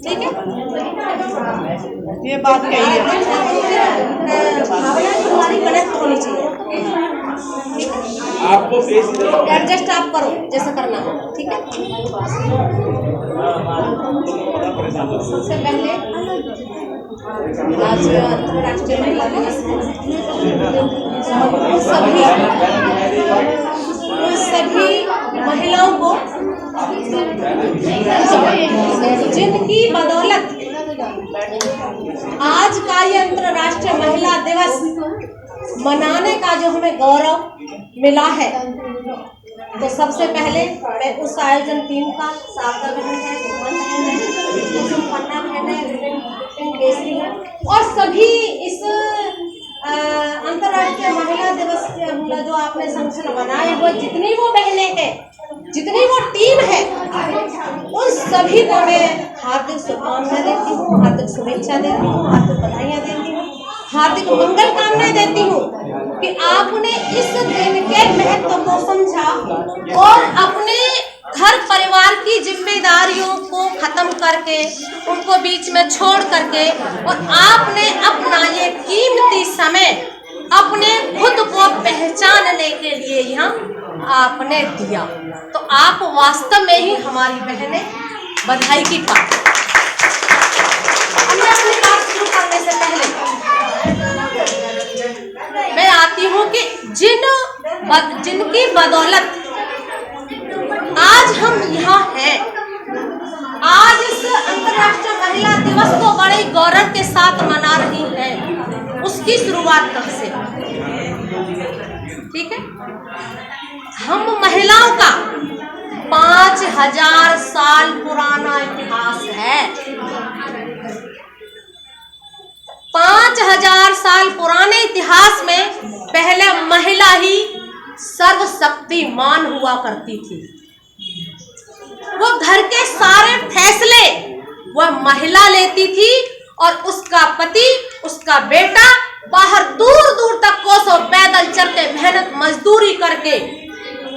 ठीक है, ये बात कही है। भावना हमारी कनेक्ट होनी चाहिए। आपको एडजस्ट आप करो जैसा करना हो, ठीक है। सबसे पहले आज अंतर्राष्ट्रीय महिला दिवस है। सभी महिलाओं को जिनकी बदौलत आज का ये अंतर्राष्ट्रीय महिला दिवस मनाने का जो हमें गौरव मिला है, तो सबसे पहले मैं उस आयोजन टीम का, शारदा बहन है, सुमन बहन है, संपन्ना बहन है, विपिन केसरी है, और सभी इस अंतर्राष्ट्रीय महिला दिवस के जो आपने संगठन बनाए हुए जितनी वो बहनें हैं, जितनी वो टीम है, उन सभी को मैं हार्दिक शुभकामनाएं देती हूँ, हार्दिक शुभेच्छा देती हूँ, हार्दिक बधाइयाँ देती हूँ, हार्दिक मंगल कामनाएं देती हूँ कि आपने इस दिन के महत्व को समझा और अपने घर परिवार की जिम्मेदारियों को खत्म करके, उनको बीच में छोड़ करके, और आपने अपना ये कीमती समय अपने खुद को पहचानने के लिए यहाँ आपने दिया। तो आप वास्तव में ही हमारी बहनें बधाई की पात्र। मैं अपनी बात शुरू करने से पहले मैं आती हूँ कि जिनकी बदौलत आज हम यहाँ हैं, आज इस अंतर्राष्ट्रीय महिला दिवस को बड़े गौरव के साथ मना रही हैं, उसकी शुरुआत कब से? ठीक है, हम महिलाओं का 5000 साल पुराना इतिहास है। 5000 साल पुराने इतिहास में पहले महिला ही सर्वशक्तिमान हुआ करती थी। वो घर के सारे फैसले वह महिला लेती थी, और उसका पति, उसका बेटा बाहर दूर दूर तक कोसों पैदल चल के मेहनत मजदूरी करके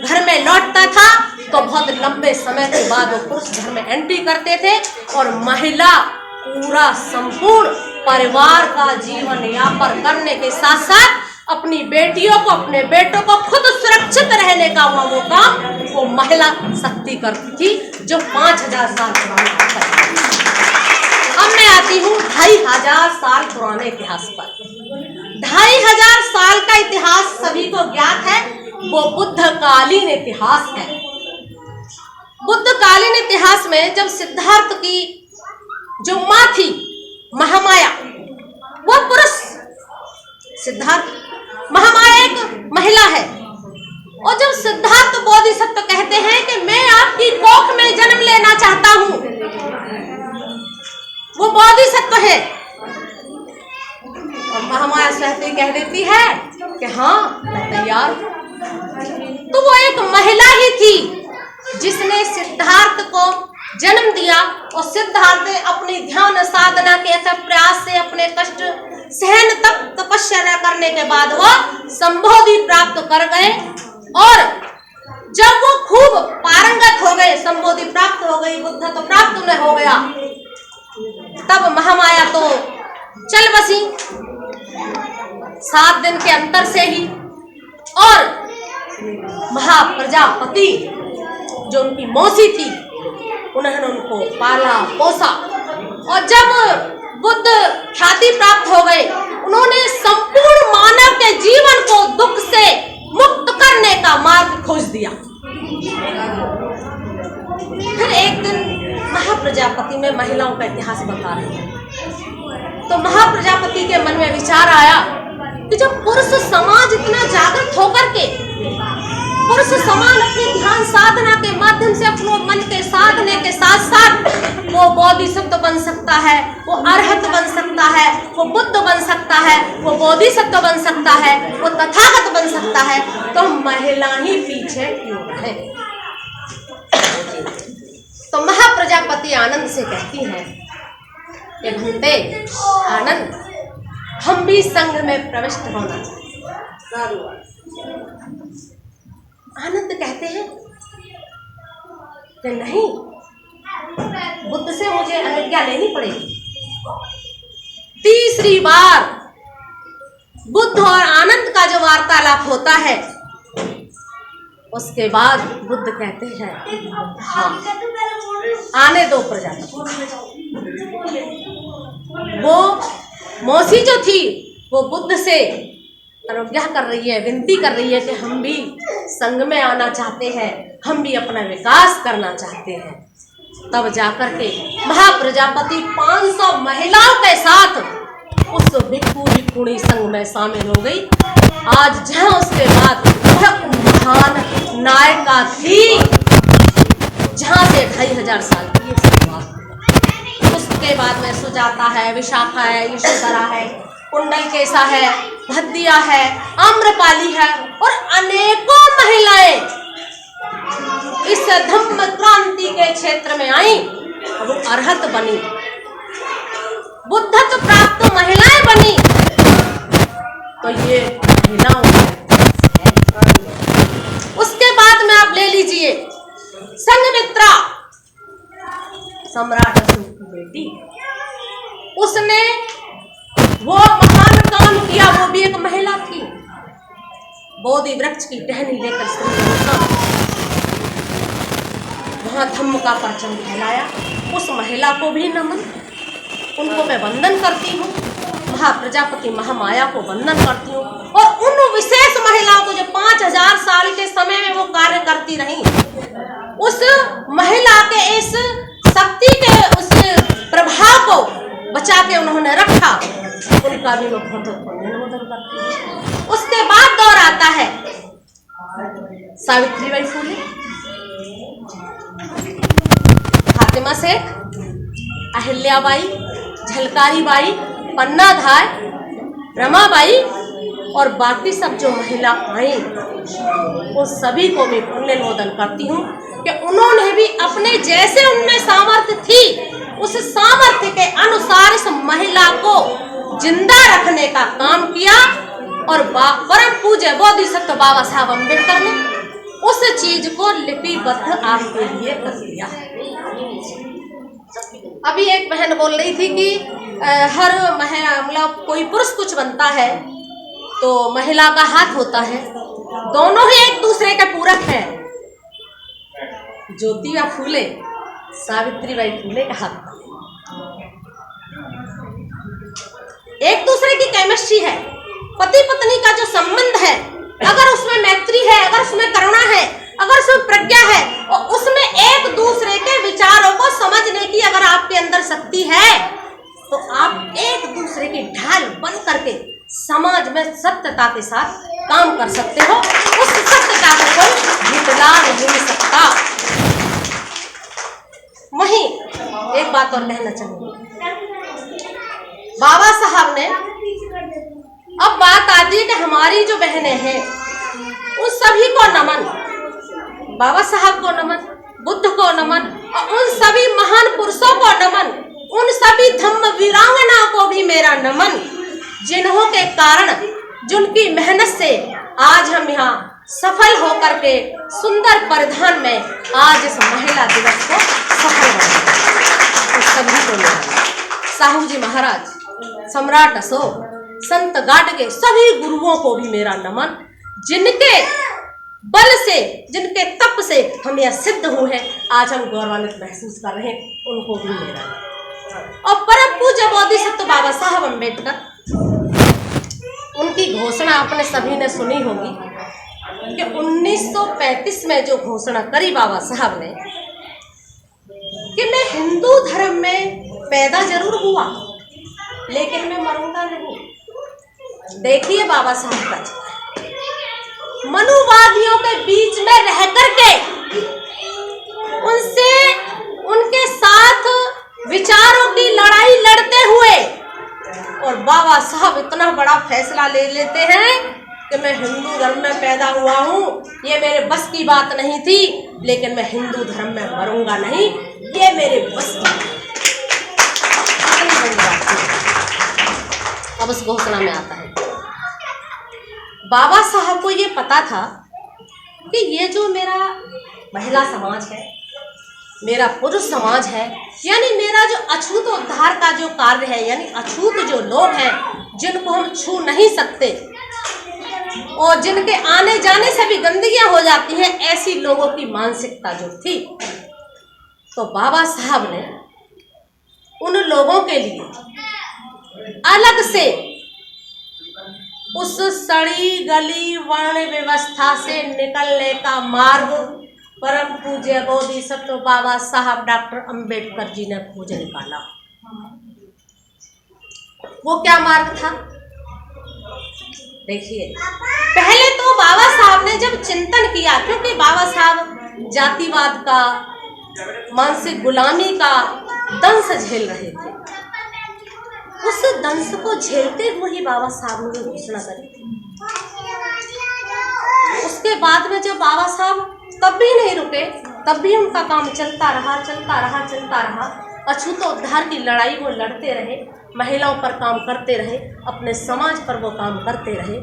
घर में लौटता था, तो बहुत लंबे समय के बाद वो पुरुष घर में एंट्री करते थे, और महिला पूरा संपूर्ण परिवार का जीवन यापन करने के साथ साथ अपनी बेटियों को, अपने बेटों को खुद सुरक्षित रहने का वो काम वो महिला शक्ति करती थी, जो 5000 साल पुराना है। अब मैं आती हूँ 2500 साल पुराने इतिहास पर। 2500 साल का इतिहास सभी को ज्ञात है, वो बुद्धकालीन इतिहास है। बुद्धकालीन इतिहास में जब सिद्धार्थ की जो माँ थी महामाया, वो पुरुष, सिद्धार्थ, महामाया एक महिला है, और जब सिद्धार्थ बोधिसत्व कहते हैं कि मैं आपकी कोख में जन्म लेना चाहता हूँ, वो बोधिसत्व है, और महामाया सहते कह देती है कि हाँ मैं तैयार। तो वो एक महिला ही थी जिसने सिद्धार्थ को जन्म दिया, और सिद्धार्थ अपनी ध्यान साधना के प्रयास से अपने कष्ट सहन तक तपस्या करने के बाद वो संबोधि प्राप्त कर गए, और जब वो खूब पारंगत हो गए, संबोधि प्राप्त हो गई, बुद्ध तो प्राप्त उन्हें हो गया, तब महामाया तो चल बसी 7 दिन के अंतर से ही, और महाप्रजापति जो उनकी मौसी थी, उन्होंने उनको पाला पोसा, और जब बुद्ध ख्याति प्राप्त हो गए, उन्होंने संपूर्ण मानव के जीवन को दुख से मुक्त करने का मार्ग खोज दिया। फिर एक दिन महाप्रजापति में महिलाओं का इतिहास बता रहे हैं, तो महाप्रजापति के मन में विचार आया कि जब पुरुष समाज इतना जागृत होकर के, पुरुष समान अपने ध्यान साधना के माध्यम से अपने मन के साधने के साथ साथ वो बोधिसत्व बन सकता है, वो अरहत बन सकता है, वो बुद्ध बन सकता है, वो बोधिसत्व बन सकता है, वो तथागत बन सकता है, तो महिला ही पीछे क्यों रहे? तो महाप्रजापति आनंद से कहती हैं कि घंटे आनंद, हम भी संघ में प्रविष्ट होना चाहिए। आनंद कहते हैं कि नहीं, बुद्ध से मुझे तुम्हें अनुज्ञा लेनी पड़ेगी। तीसरी बार बुद्ध और आनंद का जो वार्तालाप होता है, उसके बाद बुद्ध कहते हैं हाँ आने दो प्रजापति। वो मौसी जो थी वो बुद्ध से अनुज्ञा कर रही है, विनती कर रही है कि हम भी संघ में आना चाहते हैं, हम भी अपना विकास करना चाहते हैं। तब जाकर के महाप्रजापति 500 महिलाओं के साथ उस भिक्षु भिक्षुणी संघ में शामिल हो गई। आज जहाँ उसके बाद वह महान नायिका थी जहाँ से 2500 साल की शुरुआत। उसके बाद में सुजाता है, विशाखा है, यशोधरा है, कुंडलकेशा है, भद्दिया है, आम्रपाली है और अनेकों महिलाएं इस धम्म क्रांति के क्षेत्र में आई। वो अरहत बनी, बुद्धत्व प्राप्त महिलाएं बनी। तो ये महिलाओं उसके बाद में आप ले लीजिए संघमित्रा, सम्राट अशोक की बेटी। उसने वो महान काम किया, वो भी एक महिला थी। बोधि वृक्ष की टहनी लेकर वहां धम्म का परचम फैलाया। उस महिला को भी नमन, उनको मैं वंदन करती हूँ। महाप्रजापति महामाया को वंदन करती हूँ। और उन विशेष महिलाओं को जो 5000 साल के समय में वो कार्य करती रही, उस महिला के इस शक्ति के उस प्रभाव को बचा के उन्होंने रखा, उनका भी मैं बहुत अनुमोदन करती हूँ। उसके बाद दौर आता है सावित्रीबाई फुले, फातिमा शेख, अहिल्याबाई, झलकारी बाई, पन्नाधाय, रमाबाई और बाकी सब जो महिला आई, वो सभी को मैं पुण्यनोदन करती हूँ कि उन्होंने भी अपने जैसे उनमें सामर्थ्य थी, उस सामर्थ्य के अनुसार इस महिला को जिंदा रखने का काम किया। और परम पूज्य बोधिसत्व बाबा साहब अम्बेडकर ने उस चीज को लिपिबद्ध आपके लिए कर दिया। अभी एक बहन बोल रही थी कि हर महिला मतलब कोई पुरुष कुछ बनता है तो महिला का हाथ होता है, दोनों ही एक दूसरे के पूरक हैं। ज्योतिबा फूले, सावित्रीबाई फूले का हाथ एक दूसरे की केमिस्ट्री है। पति पत्नी का जो संबंध है, अगर उसमें मैत्री है, अगर उसमें करुणा है, अगर उसमें प्रज्ञा है और उसमें एक दूसरे के विचारों को समझने की अगर आपके अंदर शक्ति है, तो आप एक दूसरे की ढाल बन करके समाज में सत्यता के साथ काम कर सकते हो। उस सत्यता को कोई झुठला नहीं सकता। वहीं एक बात और कहना चाहूंगी, बाबा साहब ने, अब बात आती है कि हमारी जो बहनें हैं उन सभी को नमन, बाबा साहब को नमन, बुद्ध को नमन और उन सभी महान पुरुषों को नमन, उन सभी धम्म वीरांगना को भी मेरा नमन, जिन्हों के कारण, जिनकी मेहनत से आज हम यहाँ सफल होकर के सुंदर परिधान में आज इस महिला दिवस को सफल बनाए। तो सभी को नमन। साहू जी महाराज, सम्राट अशोक, संत गाडगे, सभी गुरुओं को भी मेरा नमन, जिनके बल से, जिनके तप से हम यह सिद्ध हुए हैं, आज हम गौरवान्वित महसूस कर रहे हैं, उनको भी मेरा नमन। और परम पूज्य बोधिसत्व बाबा साहब अम्बेडकर, उनकी घोषणा आपने सभी ने सुनी होगी कि 1935 में जो घोषणा करी बाबा साहब ने कि मैं हिंदू धर्म में पैदा जरूर हुआ लेकिन मैं मरूंगा नहीं। देखिए बाबा साहब का मनुवादियों के बीच में रह करके उनसे, उनके साथ विचारों की लड़ाई लड़ते हुए, और बाबा साहब इतना बड़ा फैसला ले लेते हैं कि मैं हिंदू धर्म में पैदा हुआ हूँ, ये मेरे बस की बात नहीं थी, लेकिन मैं हिंदू धर्म में मरूंगा नहीं, ये मेरे बस की बात। अब उस घोषणा में आता है, बाबा साहब को ये पता था कि ये जो मेरा महिला समाज है, मेरा पुरुष समाज है, यानी मेरा जो अछूत उद्धार का जो कार्य है, यानी अछूत जो लोग हैं जिनको हम छू नहीं सकते और जिनके आने जाने से भी गंदगियां हो जाती हैं, ऐसी लोगों की मानसिकता जो थी, तो बाबा साहब ने उन लोगों के लिए अलग से उस सड़ी गली वर्ण व्यवस्था से निकलने का मार्ग परम पूज्य बोधि सत्व बाबा साहब डॉक्टर अंबेडकर जी ने खोज निकाला। वो क्या मार्ग था? देखिए, पहले तो बाबा साहब ने जब चिंतन किया, क्योंकि बाबा साहब जातिवाद का, मानसिक गुलामी का दंश झेल रहे थे, उस दंश को झेलते हुए ही बाबा साहब ने घोषणा करी थी। उसके बाद में जब बाबा साहब तब भी नहीं रुके, तब भी उनका काम चलता रहा। अछूत उद्धार की लड़ाई वो लड़ते रहे, महिलाओं पर काम करते रहे, अपने समाज पर वो काम करते रहे।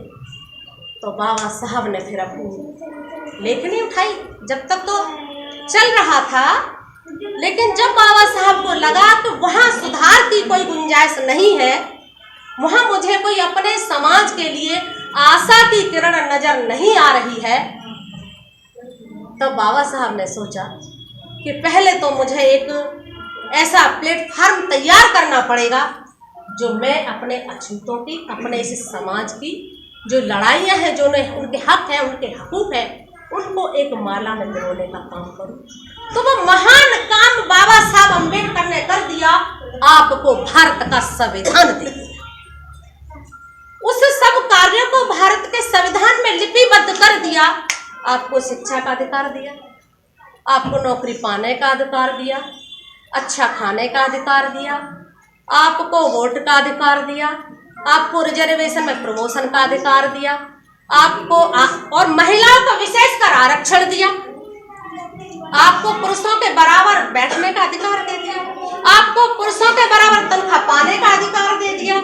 तो बाबा साहब ने फिर अपनी लेखनी उठाई। जब तक तो चल रहा था, लेकिन जब बाबा साहब को लगा कि वहाँ सुधार की कोई गुंजाइश नहीं है, वहाँ मुझे कोई अपने समाज के लिए आशा की किरण नजर नहीं आ रही है, तब बाबा साहब ने सोचा कि पहले तो मुझे एक ऐसा प्लेटफार्म तैयार करना पड़ेगा जो मैं अपने अछूतों की, अपने इस समाज की जो लड़ाइयाँ हैं, जो उनके हक हैं, उनके हकूक़ हैं, उनको एक माला में पिरोने का काम करूं। तो वो महान काम बाबा साहब अम्बेडकर ने कर दिया, आपको भारत का संविधान दे दिया। उस सब कार्यों को भारत के संविधान में लिपिबद्ध कर दिया। आपको शिक्षा का अधिकार दिया, आपको नौकरी पाने का अधिकार दिया, अच्छा खाने का अधिकार दिया, आपको वोट का अधिकार दिया, आपको रिजर्वेशन में प्रमोशन का अधिकार दिया, आपको और महिलाओं को विशेषकर आरक्षण दिया, आपको पुरुषों के बराबर बैठने का अधिकार दे दिया, आपको पुरुषों के बराबर तनख्वाह पाने का अधिकार दे दिया,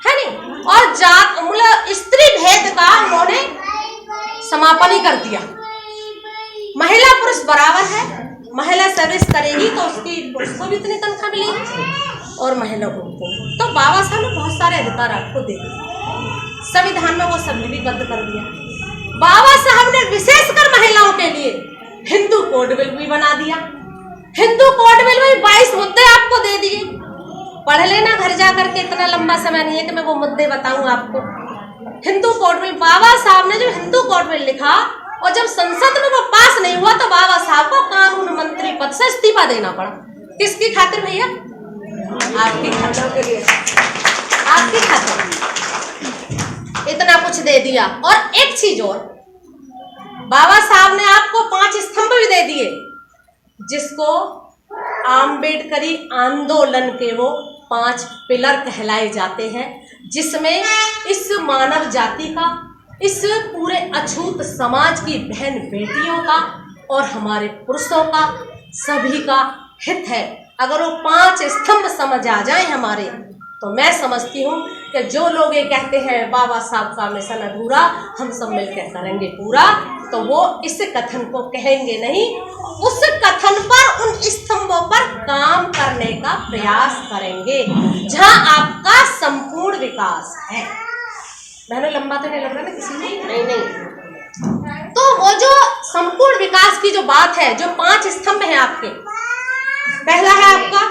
है नहीं? और जात मूल स्त्री भेद का उन्होंने समापन ही कर दिया। महिला पुरुष बराबर है, महिला सर्विस करेगी तो उसकी पुरुष को भी इतनी तनख्वाह मिलेगी और महिला को। तो बाबा साहब ने बहुत सारे अधिकार आपको दे दिए, संविधान में वो सब लिपिबद्ध कर दिया। बाबा साहब ने विशेषकर महिलाओं के लिए हिंदू कोड बिल भी बना दिया। हिंदू कोड बिल में 22 मुद्दे आपको दे दिए। पढ़ लेना घर जा करके, इतना लंबा समय नहीं है कि मैं वो मुद्दे बताऊं आपको। हिंदू कोड बिल, बाबा साहब ने जो हिंदू कोड बिल लिखा और जब संसद में वो पास नहीं हुआ तो बाबा साहब को कानून मंत्री पद से इस्तीफा देना पड़ा। किसकी खातिर भैया? आपकी खातिर के लिए, आपकी खातिर इतना कुछ दे दिया। और एक चीज और, बाबा साहब ने आपको 5 स्तंभ भी दे दिए, जिसको आम्बेडकरी आंदोलन के वो 5 पिलर कहलाए जाते हैं, जिसमें इस मानव जाति का, इस पूरे अछूत समाज की बहन बेटियों का और हमारे पुरुषों का, सभी का हित है। अगर वो 5 स्तंभ समझ आ जाए हमारे, तो मैं समझती हूँ कि जो लोग ये कहते हैं बाबा साहब का मिशन अधूरा, हम सब मिलकर करेंगे पूरा, तो वो इस कथन को कहेंगे नहीं, उस कथन पर, उन स्तंभों पर काम करने का प्रयास करेंगे, जहाँ आपका संपूर्ण विकास है। मैंने लंबा तो नहीं लग रहा ना किसी में? नहीं। तो वो जो संपूर्ण विकास की जो बात है, जो 5 स्तंभ है आपके, पहला है आपका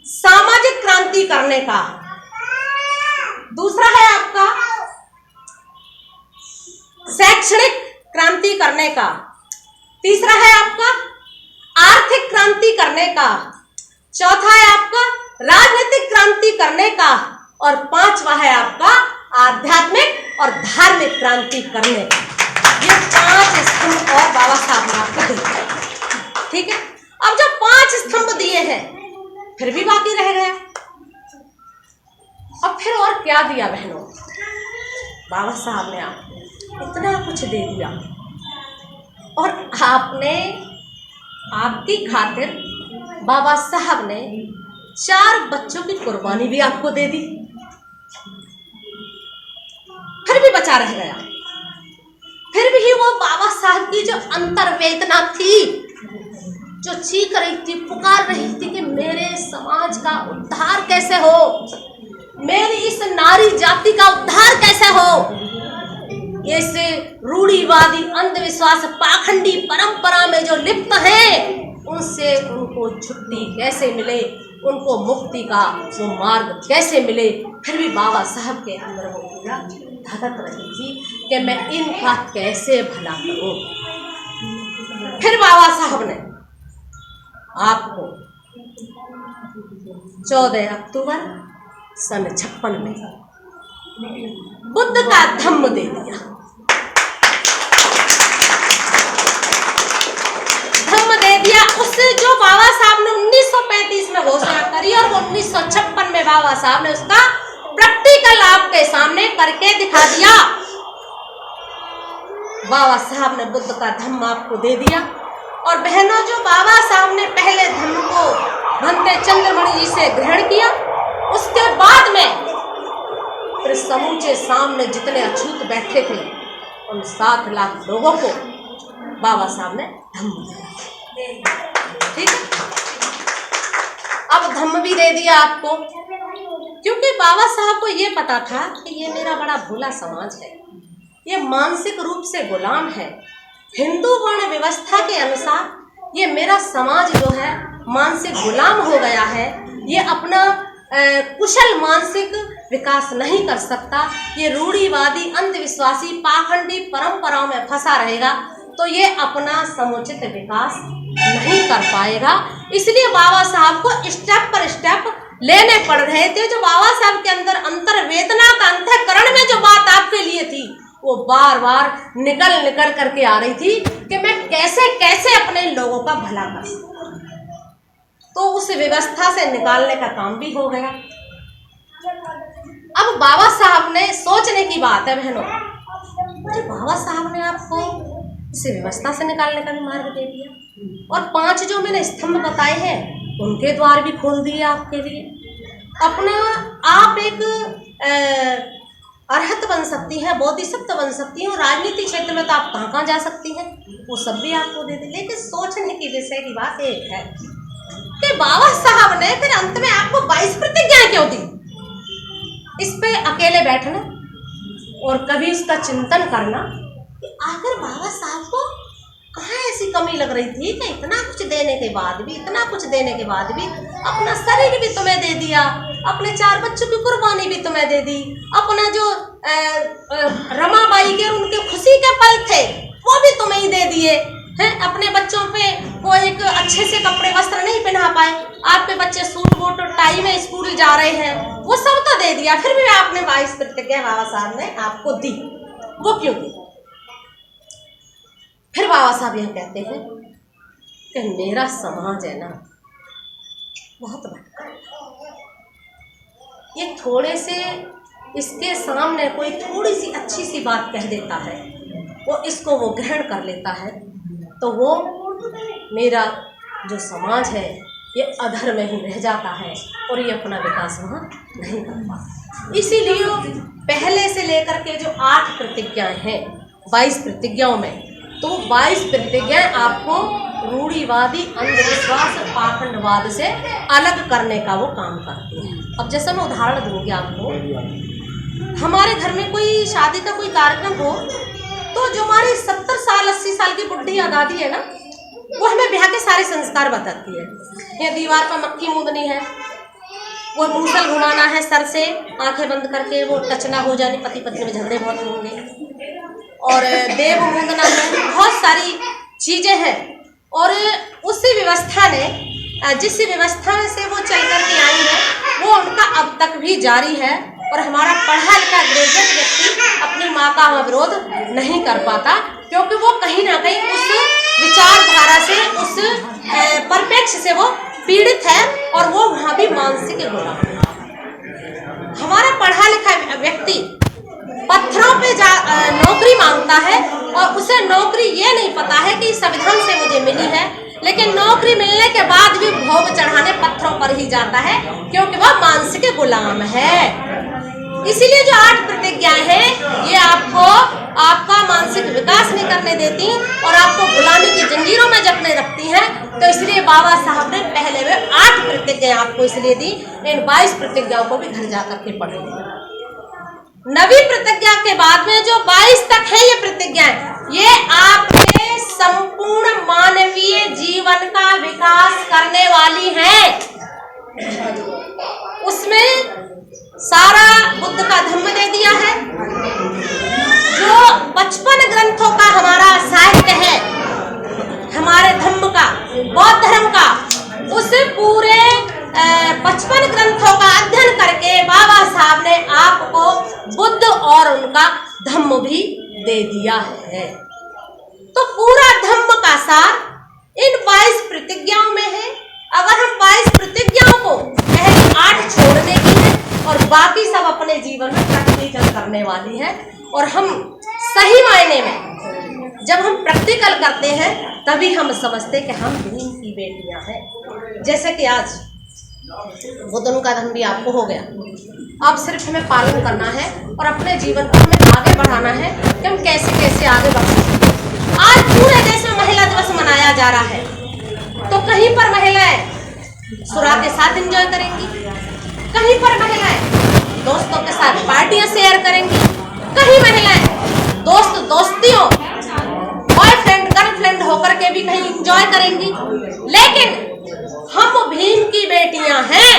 सामाजिक क्रांति करने का, दूसरा है आपका शैक्षणिक क्रांति करने का, तीसरा है आपका आर्थिक क्रांति करने का, चौथा है आपका राजनीतिक क्रांति करने का, और 5वां है आपका आध्यात्मिक और धार्मिक क्रांति करने का। ये 5 स्तंभ और बाबा साहब ने आपको दिए। ठीक है, अब जब 5 स्तंभ दिए हैं, फिर भी बाकी रह गया। अब फिर और क्या दिया बहनों? बाबा साहब ने आपको इतना कुछ दे दिया, और आपने, आपकी खातिर बाबा साहब ने 4 बच्चों की कुर्बानी भी आपको दे दी, फिर भी बचा रह गया। फिर भी वो बाबा साहब की जो अंतर्वेदना थी, जो चीख रही थी, पुकार रही थी कि मेरे समाज का उद्धार कैसे हो, मेरी इस नारी जाति का उद्धार कैसे हो, ऐसे रूढ़िवादी अंधविश्वास पाखंडी परंपरा में जो लिप्त हैं उनसे उनको छुट्टी कैसे मिले, उनको मुक्ति का वो मार्ग कैसे मिले। फिर भी बाबा साहब के अंदर वो पूरा धड़क रही थी कि मैं इनका कैसे भला करूं। फिर बाबा साहब ने आपको 14 अक्टूबर सन 56 में बुद्ध का धम्म दे दिया। धम्म दे दिया। उससे जो बाबा साहब ने 1935 में घोषणा करी और 1956 में बाबा साहब ने उसका प्रैक्टिकल आपके सामने करके दिखा दिया। बाबा साहब ने बुद्ध का धम्म आपको दे दिया। और बहनों, जो बाबा साहब ने पहले धम्म को भंते चंद्रमणि जी से ग्रहण किया, उसके बाद में फिर समूचे सामने जितने अछूत बैठे थे उन 7 लाख लोगों को बाबा साहब ने धम्म दिया। ठीक है, अब धम्म भी दे दिया आपको, क्योंकि बाबा साहब को ये पता था कि ये मेरा बड़ा भोला समाज है, ये मानसिक रूप से गुलाम है। हिंदू वर्ण व्यवस्था के अनुसार ये मेरा समाज जो है मानसिक गुलाम हो गया है, ये अपना कुशल मानसिक विकास नहीं कर सकता, ये रूढ़िवादी अंधविश्वासी पाखंडी परंपराओं में फंसा रहेगा, तो ये अपना समुचित विकास नहीं कर पाएगा। इसलिए बाबा साहब को स्टेप पर स्टेप लेने पड़ रहे थे। जो बाबा साहब के अंदर अंतर्वेदना का अंतःकरण में जो बात आपके लिए थी, वो बार बार निकल करके आ रही थी कि मैं कैसे कैसे अपने लोगों का भला कर सकूं। तो उस व्यवस्था से निकालने का काम भी हो गया। अब बाबा साहब ने सोचने की बात है बहनों, तो बाबा साहब ने आपको इस व्यवस्था से निकालने का भी मार्ग दे दिया और 5 जो मैंने स्तंभ बताए हैं उनके द्वार भी खोल दिए आपके लिए। अपना आप एक अरहत बन सकती है, बोधिसत्व बन सकती है, और राजनीतिक क्षेत्र में तो आप कहाँ जा सकती हैं, वो सब भी आपको दे दे। लेकिन सोचने की विषय की बात एक है कि बाबा साहब ने फिर अंत में आपको 22 प्रतिज्ञाएं क्यों दी। इस पे अकेले बैठना और कभी इसका चिंतन करना कि आखिर बाबा साहब को कहाँ ऐसी कमी लग रही थी कि इतना कुछ देने के बाद भी, इतना कुछ देने के बाद भी अपना शरीर भी तुम्हें दे दिया, अपने 4 बच्चों की कुर्बानी भी तुम्हें दे दी, अपना जो रमाबाई के उनके खुशी के पल थे वो भी तुम्हें ही दे दिए हैं। अपने बच्चों पे वो एक अच्छे से कपड़े वस्त्र नहीं पहना पाए, आपके बच्चे सूट बूट और टाई में स्कूल जा रहे हैं, वो सब तो दे दिया, फिर भी आपने 22 प्रतिज्ञा बाबा साहब ने आपको दी। वो क्यों दी? फिर बाबा साहब यह कहते हैं कि मेरा समाज है ना बहुत बड़ा, ये थोड़े से इसके सामने कोई थोड़ी सी अच्छी सी बात कह देता है, वो इसको वो ग्रहण कर लेता है, तो वो मेरा जो समाज है ये अधर में ही रह जाता है और ये अपना विकास वहाँ नहीं कर पाता। इसीलिए पहले से लेकर के जो 8 प्रतिज्ञाएं हैं 22 प्रतिज्ञाओं में, तो 22 प्रतिज्ञाएं आपको रूढ़िवादी अंधविश्वास पाखंडवाद से अलग करने का वो काम करती है। अब जैसा मैं उदाहरण दूंगी आपको, हमारे घर में कोई शादी का कोई कार्यक्रम हो तो जो हमारी 70 साल 80 साल की बुढ़ी या दादी है ना, वो हमें ब्याह के सारे संस्कार बताती है। ये दीवार पर मक्खी मूंदनी है, वो मूसल घुमाना है सर से आंखें बंद करके, वो टच ना हो जाने, पति पत्नी में झगड़े बहुत होंगे, और देव मूंदना है, बहुत सारी चीज़ें हैं। और उसी व्यवस्था ने जिस व्यवस्था में से वो चल कर के आई है वो उनका अब तक भी जारी है। और हमारा पढ़ा लिखा ग्रेजुएट व्यक्ति अपनी माँ का विरोध नहीं कर पाता, क्योंकि वो कहीं ना कहीं उस विचारधारा से, उस परिप्रेक्ष्य से वो पीड़ित है और वो वहाँ भी मानसिक गुलाम है। हमारा पढ़ा लिखा व्यक्ति पत्थरों पे नौकरी मांगता है और उसे नौकरी ये नहीं पता है कि संविधान से मुझे मिली है, लेकिन नौकरी मिलने के बाद भी भोग चढ़ाने पत्थरों पर ही जाता है, क्योंकि वह मानसिक गुलाम है। इसीलिए जो 8 प्रतिज्ञाएं हैं ये आपको आपका मानसिक विकास नहीं करने देती और आपको गुलामी की जंजीरों में जकड़े रखती हैं। तो इसलिए बाबा साहब ने पहले में 8 प्रतिज्ञाएं आपको इसलिए दी। इन 22 प्रतिज्ञाओं को भी घर जाकर के पढ़ लें। 9वीं प्रतिज्ञा के बाद में जो 22 तक है ये प्रतिज्ञाएं, ये आपके संपूर्ण मानवीय जीवन का विकास करने वाली हैं। उसमें सारा बुद्ध का धम्म दे दिया है। जो 55 ग्रंथों का हमारा साहित्य है, हमारे धम्म का, बौद्ध धर्म का, उस पूरे 55 ग्रंथों का अध्ययन करके बाबा साहब ने आपको बुद्ध और उनका धम्म भी दे दिया है। तो पूरा धम्म का सार इन 22 प्रतिज्ञाओं में है। अगर हम 22 प्रतिज्ञाओं को पहले 8 छोड़ने की है और बाकी सब अपने जीवन में प्रैक्टिकल करने वाली है, और हम सही मायने में जब हम प्रैक्टिकल करते हैं तभी हम समझते कि हम भीम की बेटियां हैं। जैसे कि आज बुद्ध का धर्म भी आपको हो गया, अब सिर्फ हमें पालन करना है और अपने जीवन को हमें आगे बढ़ाना है कि हम कैसे कैसे आगे बढ़ सकते हैं। आज पूरे देश में महिला दिवस मनाया जा रहा है, तो कहीं पर महिलाएं सुरा के साथ एंजॉय करेंगी, कहीं पर महिलाएं दोस्तों के साथ पार्टियां शेयर करेंगी, कहीं महिलाएं दोस्त दोस्तियों बॉयफ्रेंड गर्लफ्रेंड होकर के भी कहीं एंजॉय करेंगी। लेकिन हम भीम की बेटियां हैं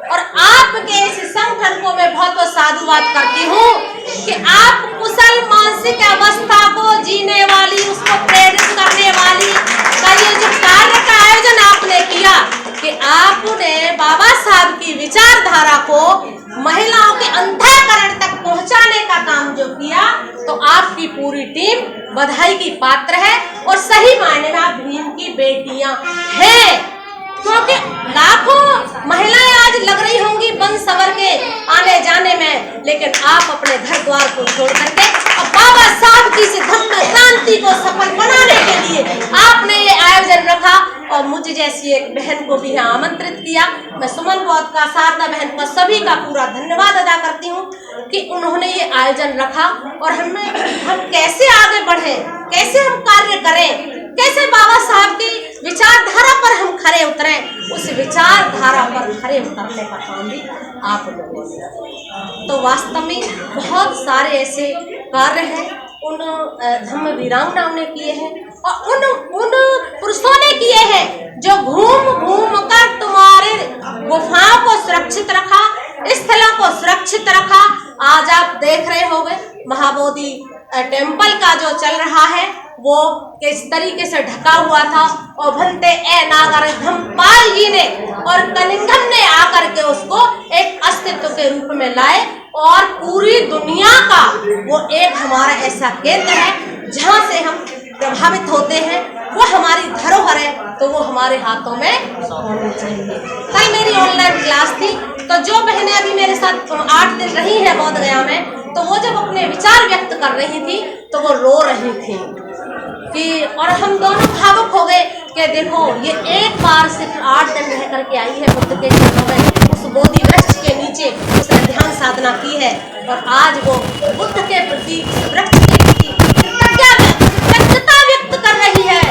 और आपके इस संगठन को मैं बहुत बहुत साधुवाद करती हूँ कि आप कुशल मानसिक अवस्था को जीने वाली, उसको प्रेरित करने वाली का ये जो कार्य का आयोजन आपने किया कि आपने बाबा साहब की विचारधारा को महिलाओं के अंतःकरण तक पहुंचाने का काम जो किया, तो आपकी पूरी टीम बधाई की पात्र है और सही मायने में आप भीम की बेटियां हैं। क्योंकि लाखों महिलाएं आज लग रही होंगी बन सवर के आने जाने में, लेकिन आप अपने घर द्वार को छोड़ करके अब बाबा साहब की इस धम्म क्रांति को सफल बनाने के लिए आपने ये आयोजन रखा और मुझे जैसी एक बहन को भी यहाँ आमंत्रित किया। मैं सुमन बौद्ध का, शारदा बहन का, सभी का पूरा धन्यवाद अदा करती हूँ कि उन्होंने ये आयोजन रखा और हम कैसे आगे बढ़े, कैसे हम कार्य करें, कैसे बाबा साहब की विचारधारा पर हम खरे उतरें। उस विचारधारा पर खरे उतरने का काम भी आप लोगों ने, तो वास्तव में बहुत सारे ऐसे कार्य हैं उन धम्म वीरांगनाओं ने किए हैं और उन पुरुषों ने किए हैं जो घूम घूम कर तुम्हारे गुफाओं को सुरक्षित रखा, स्थलों को सुरक्षित रखा। आज आप देख रहे होंगे महाबोधि टेम्पल का जो चल रहा है वो किस तरीके से ढका हुआ था और भंते ए नागर धम्मपाल जी ने और कनिंघम ने आकर के उसको एक अस्तित्व के रूप में लाए और पूरी दुनिया का वो एक हमारा ऐसा केंद्र है जहाँ से हम प्रभावित होते हैं। वो हमारी धरोहर है, तो वो हमारे हाथों में होनी चाहिए। कल मेरी ऑनलाइन क्लास थी, तो जो बहनें अभी मेरे साथ 8 दिन रही हैं बोध गया में, तो वो जब अपने विचार व्यक्त कर रही थी तो वो रो रही थी कि, और हम दोनों भावुक हो गए कि देखो ये एक बार सिर्फ 8 दिन रह करके आई है बुद्ध के चरणों में, उस बोधि वृक्ष के नीचे उसने ध्यान साधना की है और आज वो बुद्ध के प्रति, वृक्ष के प्रति कृतज्ञता व्यक्त कर रही है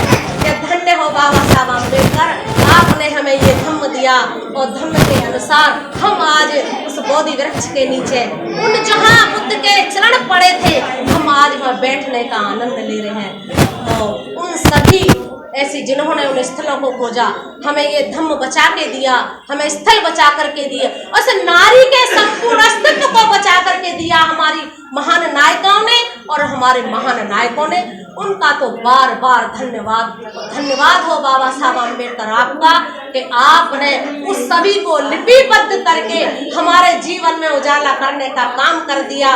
कि धन्य हो बाबा साहब अम्बेडकर, आपने हमें ये धम्म दिया और धम्म के अनुसार हम आज उस बोधि वृक्ष के नीचे उन जहाँ बुद्ध के चरण पड़े थे हम आज वहाँ बैठने का आनंद ले रहे हैं। तो उन सभी ऐसी जिन्होंने उन स्थलों को खोजा, हमें ये धम्म बचा के दिया, हमें स्थल बचा करके दिया, उस नारी के संपूर्ण अस्तित्व को बचा करके दिया हमारी महान नायिकाओं ने और हमारे महान नायकों ने, उनका तो बार बार धन्यवाद। धन्यवाद हो बाबा साहब अम्बेडकर आपका कि आपने उस सभी को लिपिबद्ध करके हमारे जीवन में उजाला करने का काम कर दिया।